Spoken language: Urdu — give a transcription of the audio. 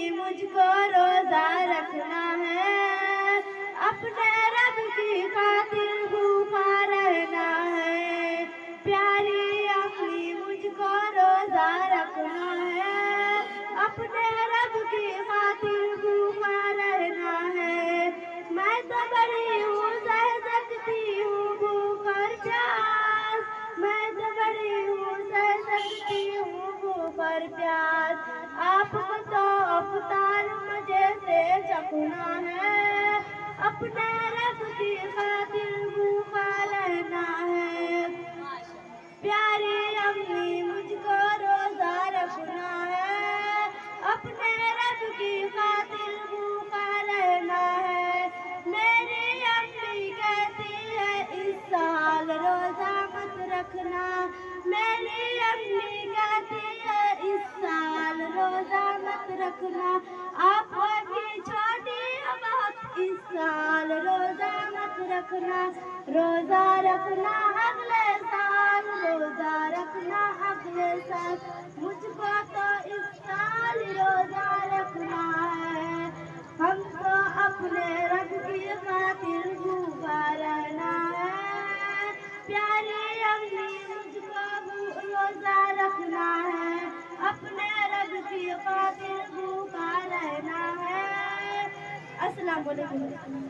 امی مجھ کو روزہ رکھنا ہے، اپنے رب کی خاطر بھوکا رہنا ہے۔ پیاری امی مجھ کو روزہ رکھنا ہے، اپنے رب کی خاطر بھوکا رہنا ہے۔ میں تو بڑی ہوں سہ سکتی ہوں بھوک اور پیاس، میں تو بڑی ہوں سہ سکتی ہوں بھوک اور پیاس۔ آپ کو تو افطار مزے سے چکھنا ہے، اپنے رب کی خاطر بھوکا رہنا ہے۔ پیاری امی مجھ کو روزہ رکھنا ہے، اپنے رب کی خاطر بھوکا رہنا ہے۔ میری امی کہتی ہے اس سال روزہ مت رکھنا، میری امی کہتی ہے اس سال روزہ مت رکھنا۔ آپ ابھی چھوٹی ہو بہت، اس سال روزہ مت رکھنا، روزہ رکھنا اگلے سال، روزہ رکھنا اگلے سال۔ مجھ کو تو اس سال روزہ رکھنا ہے، ہم کو اپنے رب کی خاطر بھوکا رہنا ہے۔ پیاری امی مجھ کو روزہ رکھنا ہے، اپنے رب کی خاطر بھوکا رہنا ہے۔ السلام علیکم۔